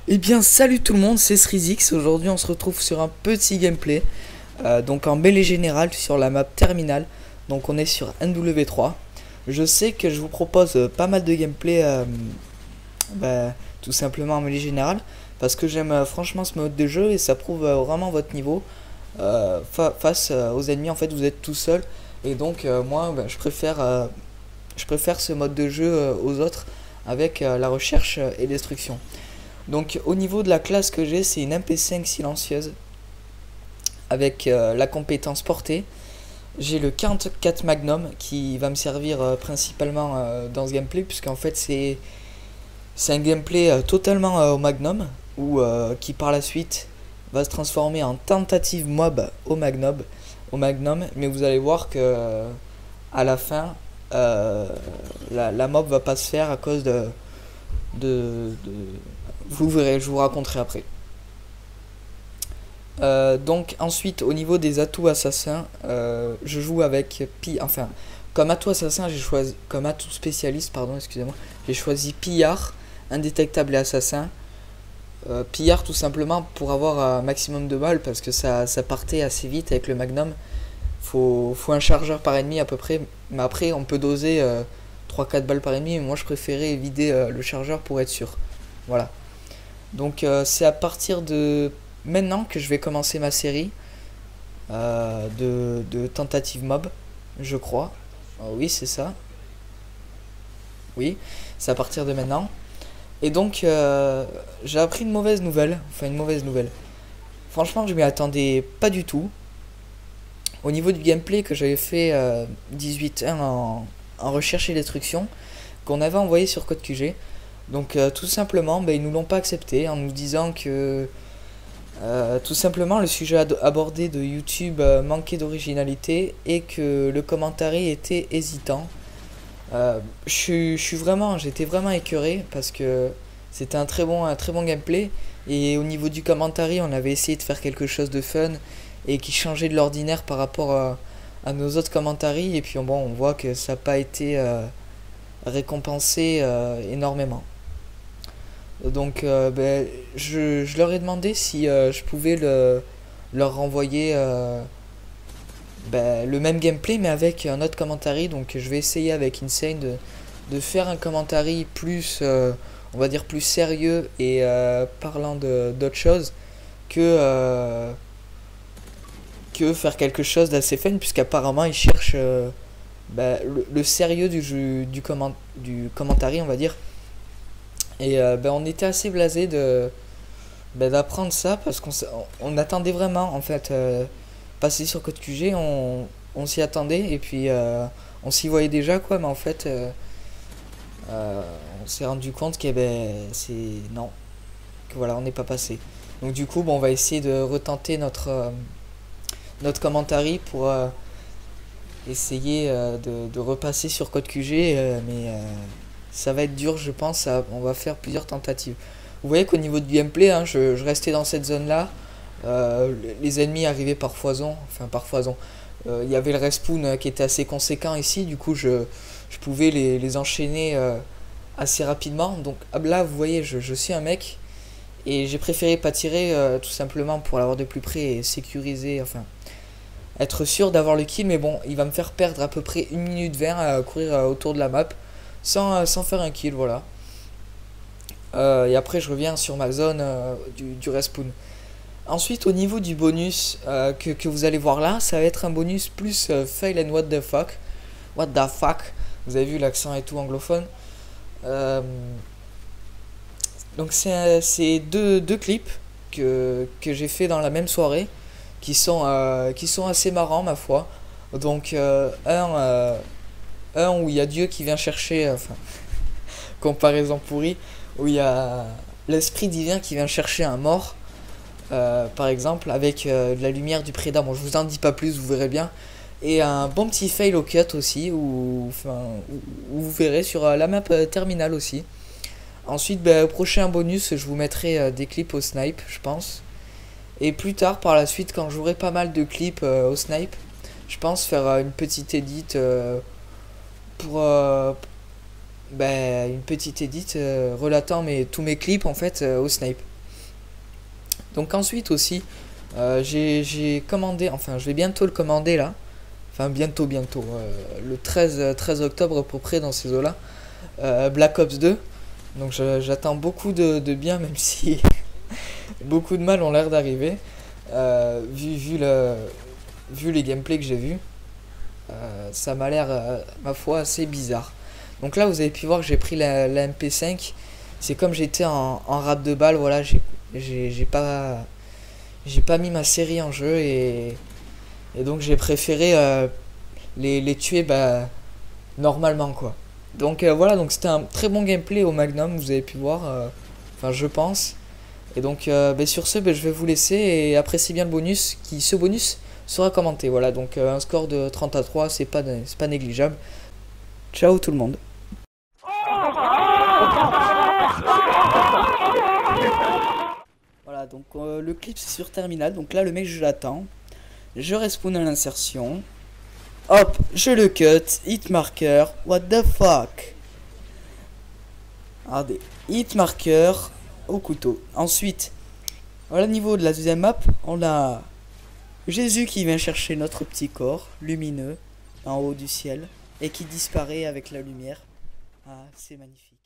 Eh bien salut tout le monde, c'est Srizix. Aujourd'hui on se retrouve sur un petit gameplay, donc en mêlée générale sur la map terminale. Donc on est sur NW3. Je sais que je vous propose pas mal de gameplay, tout simplement en mêlée générale, parce que j'aime franchement ce mode de jeu et ça prouve vraiment votre niveau face aux ennemis. En fait vous êtes tout seul et donc moi je préfère ce mode de jeu aux autres avec la recherche et destruction. Donc au niveau de la classe que j'ai, c'est une MP5 silencieuse avec la compétence portée. J'ai le 44 Magnum qui va me servir principalement dans ce gameplay, puisqu'en fait c'est un gameplay totalement au Magnum, qui par la suite va se transformer en tentative mob au Magnum, mais vous allez voir que à la fin la mob va pas se faire à cause de vous verrez, je vous raconterai après. Donc ensuite au niveau des atouts assassins, je joue avec enfin comme atout assassin j'ai choisi, comme atout spécialiste pardon excusez-moi, j'ai choisi pillard, indétectable et assassin. Pillard tout simplement pour avoir un maximum de balles parce que ça partait assez vite avec le magnum. Faut un chargeur par ennemi à peu près, mais après on peut doser 3-4 balles par ennemi, mais moi je préférais vider le chargeur pour être sûr. Voilà. Donc c'est à partir de maintenant que je vais commencer ma série de tentatives mob, je crois. Oui, c'est ça. Oui, c'est à partir de maintenant. Et donc j'ai appris une mauvaise nouvelle. Enfin une mauvaise nouvelle. Franchement je m'y attendais pas du tout. Au niveau du gameplay que j'avais fait 18-1 en recherche et destruction, qu'on avait envoyé sur Code QG. Donc tout simplement, ils nous l'ont pas accepté en nous disant que tout simplement le sujet abordé de YouTube manquait d'originalité et que le commentary était hésitant. J'étais vraiment écœuré parce que c'était un très bon gameplay et au niveau du commentary, on avait essayé de faire quelque chose de fun et qui changeait de l'ordinaire par rapport à nos autres commentaries et puis bon, on voit que ça n'a pas été récompensé énormément. Donc je leur ai demandé si je pouvais leur renvoyer le même gameplay mais avec un autre commentary. Donc je vais essayer avec Insane de faire un commentary plus on va dire plus sérieux et parlant d'autre chose que faire quelque chose d'assez fun, puisqu'apparemment ils cherchent le sérieux du commentary on va dire. Et on était assez blasé d'apprendre ça parce on attendait vraiment en fait passer sur Code QG, on s'y attendait et puis on s'y voyait déjà quoi, mais en fait on s'est rendu compte que c'est non, que voilà on n'est pas passé. Donc du coup on va essayer de retenter notre commentary pour essayer de repasser sur Code QG, mais ça va être dur je pense, on va faire plusieurs tentatives. Vous voyez qu'au niveau du gameplay, hein, je restais dans cette zone là, les ennemis arrivaient par foison, il y avait le respawn qui était assez conséquent ici, du coup je pouvais les enchaîner assez rapidement. Donc là vous voyez je suis un mec et j'ai préféré pas tirer tout simplement pour l'avoir de plus près et sécuriser, enfin être sûr d'avoir le kill, mais bon il va me faire perdre à peu près 1 minute 20 à courir autour de la map sans faire un kill, voilà. Et après je reviens sur ma zone du respawn. Ensuite au niveau du bonus que vous allez voir là, ça va être un bonus plus fail and what the fuck. What the fuck. Vous avez vu l'accent et tout anglophone. Donc c'est deux clips que j'ai fait dans la même soirée qui sont assez marrants ma foi. Donc un où il y a Dieu qui vient chercher, enfin comparaison pourrie, où il y a l'esprit divin qui vient chercher un mort, par exemple avec de la lumière du prédat. Bon je vous en dis pas plus, vous verrez bien. Et un bon petit fail au cut aussi, où vous verrez sur la map terminale aussi. Ensuite au prochain bonus je vous mettrai des clips au snipe je pense. Et plus tard par la suite quand j'aurai pas mal de clips au snipe, je pense faire une petite edit pour une petite edit relatant tous mes clips en fait au snipe. Donc ensuite aussi, j'ai commandé, enfin je vais bientôt le commander là. Enfin bientôt, le 13 octobre à peu près dans ces eaux-là. Black Ops 2. Donc j'attends beaucoup de bien, même si beaucoup de mal ont l'air d'arriver. Vu les gameplays que j'ai vus, ça m'a l'air, ma foi, assez bizarre. Donc là, vous avez pu voir que j'ai pris la MP5. C'est comme j'étais en rap de balle, voilà, j'ai pas mis ma série en jeu et donc j'ai préféré les tuer normalement quoi. Donc voilà, donc c'était un très bon gameplay au Magnum, vous avez pu voir, enfin je pense. Et donc sur ce, je vais vous laisser et appréciez bien le bonus, ce bonus sera commenté. Voilà, donc un score de 30-3, c'est pas négligeable. Ciao tout le monde. Voilà, donc le clip c'est sur terminal, donc là le mec je l'attends. Je respawn à l'insertion. Hop, je le cut, hit marker, what the fuck. Regardez, hit marker au couteau. Ensuite, voilà, au niveau de la deuxième map, on a Jésus qui vient chercher notre petit corps lumineux en haut du ciel et qui disparaît avec la lumière. Ah, c'est magnifique.